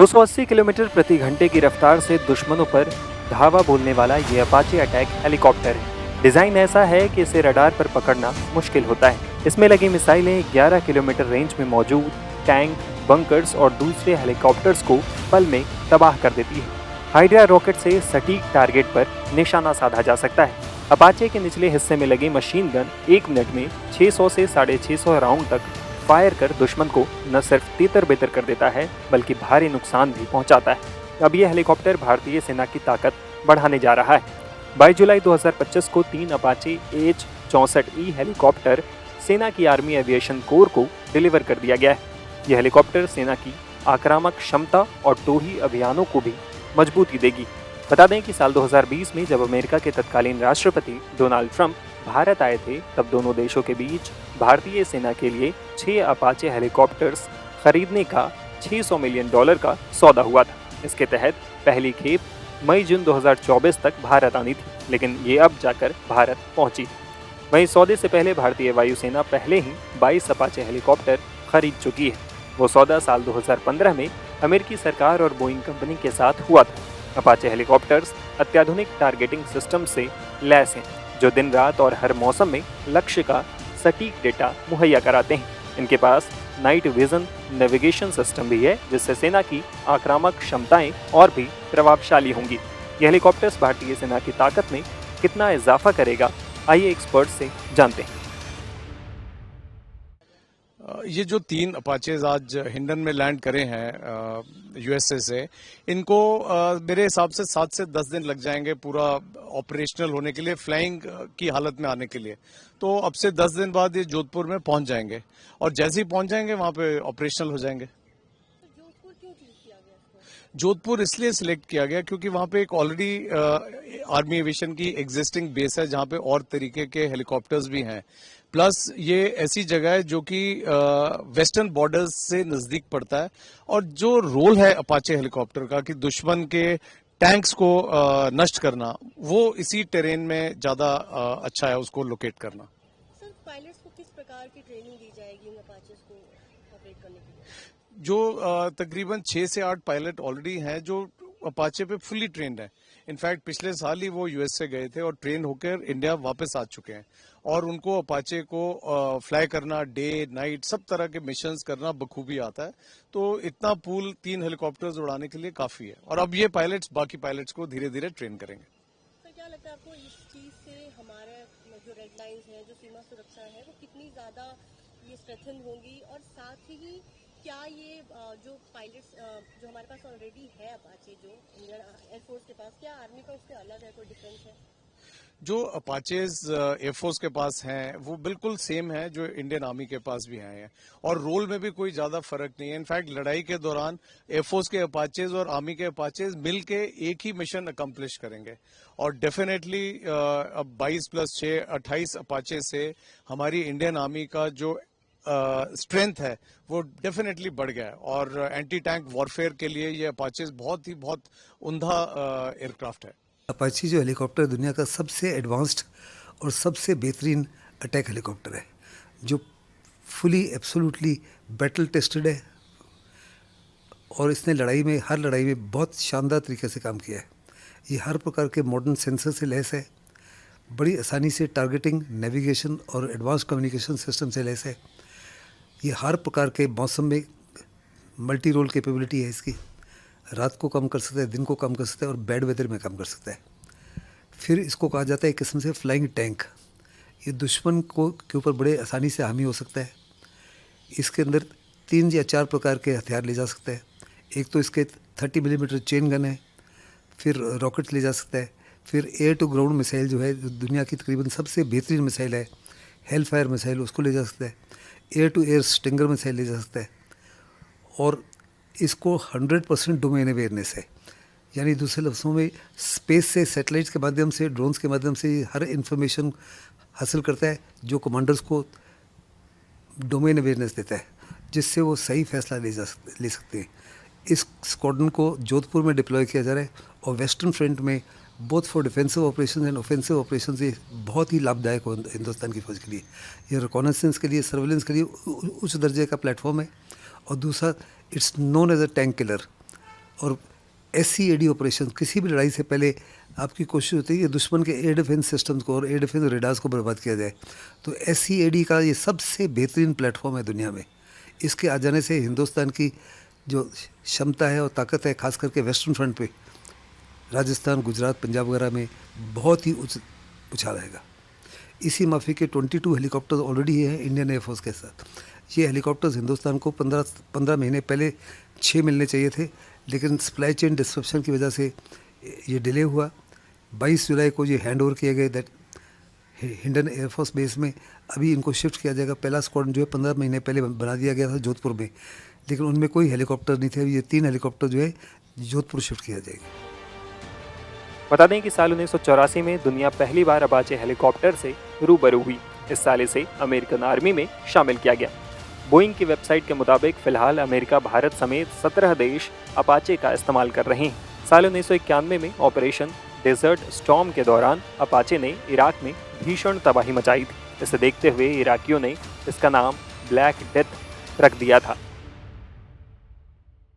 280 kilometre प्रति घंटे की रफ्तार से दुश्मनों पर धावा बोलने वाला ये अपाचे अटैक हेलीकॉप्टर है। डिजाइन ऐसा है कि इसे रडार पर पकड़ना मुश्किल होता है। इसमें लगी मिसाइलें 11 किलोमीटर रेंज में मौजूद टैंक, बंकर्स और दूसरे हेलीकॉप्टर्स को पल में तबाह कर देती है। हाइड्रा रॉकेट से सटीक टारगेट पर निशाना साधा जा सकता है। अपाचे के निचले हिस्से में लगी मशीन गन 1 मिनट में 600 से 650 राउंड तक फायर कर दुश्मन को न सिर्फ तितर-बितर कर देता है बल्कि भारी नुकसान भी पहुंचाता है। अब यह हेलीकॉप्टर भारतीय सेना की ताकत बढ़ाने जा रहा है। 22 जुलाई 2025 को 3 अपाचे H-64E हेलीकॉप्टर सेना की आर्मी एविएशन कोर को डिलीवर कर दिया गया है। यह हेलीकॉप्टर सेना की आक्रामक क्षमता और टोही अभियानों को भी मजबूती देगी। बता दें कि साल 2020 में जब अमेरिका के तत्कालीन राष्ट्रपति डोनाल्ड ट्रंप भारत आए थे, तब दोनों देशों के बीच भारतीय सेना के लिए 6 अपाचे हेलीकॉप्टर्स खरीदने का $600 मिलियन का सौदा हुआ था। इसके तहत पहली खेप मई-जून 2024 तक भारत आनी थी, लेकिन ये अब जाकर भारत पहुंची। वहीं सौदे से पहले भारतीय वायुसेना पहले ही 22 अपाचे हेलीकॉप्टर खरीद चुकी है। वो सौदा साल 2015 में अमेरिकी सरकार और बोइंग कंपनी के साथ हुआ था। अपाचे हेलीकॉप्टर्स अत्याधुनिक टारगेटिंग सिस्टम से लैस हैं, जो दिन रात और हर मौसम में लक्ष्य का सटीक डेटा मुहैया कराते हैं। इनके पास नाइट विजन नेविगेशन सिस्टम भी है, जिससे सेना की आक्रामक क्षमताएं और भी प्रभावशाली होंगी। ये हेलीकॉप्टर्स भारतीय सेना की ताकत में कितना इजाफा करेगा, आइए एक्सपर्ट से जानते हैं। ये जो 3 अपाचेज आज हिंडन में लैंड करे हैं यूएसए से, इनको मेरे हिसाब से 7 से 10 दिन लग जाएंगे पूरा ऑपरेशनल होने के लिए, फ्लाइंग की हालत में आने के लिए। तो अब से 10 दिन बाद ये जोधपुर में पहुंच जाएंगे और जैसे ही पहुंच जाएंगे वहां पे ऑपरेशनल हो जाएंगे। जोधपुर क्यों चूज किया गया इसको? जोधपुर इसलिए सिलेक्ट किया गया क्योंकि वहां पे एक ऑलरेडी आर्मी एविएशन की एग्जिस्टिंग बेस है, जहां पे और तरीके के हेलीकॉप्टर्स भी हैं। प्लस ये ऐसी जगह है जो कि वेस्टर्न बॉर्डर्स से नजदीक पड़ता है, और जो रोल है अपाचे हेलीकॉप्टर का कि दुश्मन के टैंक्स को नष्ट करना, वो इसी टेरेन में ज्यादा अच्छा है उसको लोकेट करना। सर, पायलट्स को किस प्रकार की ट्रेनिंग दी जाएगी इन अपाचेस को ऑपरेट करने के लिए? जो तकरीबन 6 से 8 पायलट ऑलरेडी हैं जो अपाचे पे फुल्ली ट्रेंड है। इनफैक्ट पिछले साल ही वो यूएस से गए थे और ट्रेन होकर इंडिया वापस आ चुके हैं, और उनको अपाचे को फ्लाई करना, डे नाइट सब तरह के मिशंस करना बखूबी आता है। तो इतना पूल 3 हेलीकॉप्टर्स उड़ाने के लिए काफी है, और अब ये पायलट्स बाकी पायलट्स को धीरे धीरे ट्रेन करेंगे। सर, क्या लगता है आपको इस चीज से हमारे जो रेड लाइंस है, जो सीमा सुरक्षा है, वो कितनी ज्यादा ये स्ट्रेंथन होंगी? और साथ ही क्या ये जो पायलट्स जो हमारे पास ऑलरेडी है अपाचे, जो इंडियन एयरफोर्स के पास, क्या आर्मी का उससे अलग है, कोई डिफरेंस है? जो अपाचेज एयरफोर्स के पास हैं वो बिल्कुल सेम है जो इंडियन आर्मी के पास भी हैं, और रोल में भी कोई ज्यादा फर्क नहीं है। इनफैक्ट लड़ाई के दौरान एयरफोर्स के अपाचेज और आर्मी के अपाचेज मिलके एक ही मिशन अकम्प्लिश करेंगे, और डेफिनेटली अब 22+6 28 अपाचे से हमारी इंडियन आर्मी का जो स्ट्रेंथ है वो डेफिनेटली बढ़ गया है, और एंटी टैंक वॉरफेयर के लिए ये अपाचेज बहुत उम्दा एयरक्राफ्ट है। अपाची जो हेलीकॉप्टर दुनिया का सबसे एडवांस्ड और सबसे बेहतरीन अटैक हेलीकॉप्टर है, जो फुली एब्सोल्युटली बैटल टेस्टेड है, और इसने हर लड़ाई में बहुत शानदार तरीके से काम किया है। ये हर प्रकार के मॉडर्न सेंसर से लैस है, बड़ी आसानी से टारगेटिंग, नेविगेशन और एडवांस कम्युनिकेशन सिस्टम से लैस है। ये हर प्रकार के मौसम में मल्टी रोल कैपेबिलिटी है इसकी। रात को काम कर सकता है, दिन को काम कर सकता है, और बैड वेदर में काम कर सकता है। फिर इसको कहा जाता है एक किस्म से फ्लाइंग टैंक। ये दुश्मन के ऊपर बड़े आसानी से हामी हो सकता है। इसके अंदर 3 या 4 प्रकार के हथियार ले जा सकता है। एक तो इसके 30 मिलीमीटर चेन गन है, फिर रॉकेट ले जा सकता है, फिर एयर टू ग्राउंड मिसाइल जो है, जो दुनिया की तकरीबन सबसे बेहतरीन मिसाइल है, हेल फायर मिसाइल, उसको ले जा सकता है। Air to air stinger missile ले जा सकता है, और इसको 100% डोमेन अवेयरनेस है। यानी दूसरे लफ्ज़ों में स्पेस से, सैटेलाइट्स के माध्यम से, ड्रोन्स के माध्यम से हर इंफॉर्मेशन हासिल करता है, जो कमांडर्स को डोमेन अवेयरनेस देता है, जिससे वो सही फैसला ले सकते हैं। इस स्क्वाड्रन को जोधपुर में डिप्लॉय किया जा रहा है, और वेस्टर्न फ्रंट में both for defensive operation and offensive operation ये बहुत ही लाभदायक हो हिंदुस्तान की फौज के लिए। ये रिकॉनेसेंस के लिए, सर्वेलेंस के लिए उच्च दर्जे का प्लेटफॉर्म है। और दूसरा, it's known as a tank killer. और SCAD ऑपरेशन, किसी भी लड़ाई से पहले आपकी कोशिश होती है कि दुश्मन के एयर डिफेंस सिस्टम्स को और एयर डिफेंस रेडार्स को बर्बाद किया जाए। तो SCAD का ये सबसे बेहतरीन प्लेटफॉर्म है दुनिया में। इसके आ जाने से हिंदुस्तान की जो क्षमता है और ताकत है, खास करके वेस्टर्न फ्रंट पे, राजस्थान, गुजरात, पंजाब वगैरह में बहुत ही उछाल आएगा। इसी माफी के 22 हेलीकॉप्टर्स ऑलरेडी हैं इंडियन एयरफोर्स के साथ। ये हेलीकॉप्टर्स हिंदुस्तान को 15 महीने पहले 6 मिलने चाहिए थे, लेकिन सप्लाई चेन डिस्ट्रप्शन की वजह से ये डिले हुआ। 22 जुलाई को ये हैंड ओवर किए गए दैट हिंडन एयरफोर्स बेस में। अभी इनको शिफ्ट किया जाएगा। पहला स्क्वाड्रन जो है 15 महीने पहले बना दिया गया था जोधपुर में, लेकिन उनमें कोई हेलीकॉप्टर नहीं थे। अभी ये 3 हेलीकॉप्टर जो है जोधपुर शिफ्ट किया जाएगा। बता दें कि साल 1984 में दुनिया पहली बार अपाचे हेलीकॉप्टर से रूबरू हुई। इस साल इसे अमेरिकन आर्मी में शामिल किया गया। बोइंग की वेबसाइट के मुताबिक फिलहाल अमेरिका, भारत समेत 17 देश अपाचे का इस्तेमाल कर रहे हैं। साल 1991 में ऑपरेशन डेजर्ट स्टॉर्म के दौरान अपाचे ने इराक में भीषण तबाही मचाई थी। इसे देखते हुए इराकियों ने इसका नाम ब्लैक डेथ रख दिया था।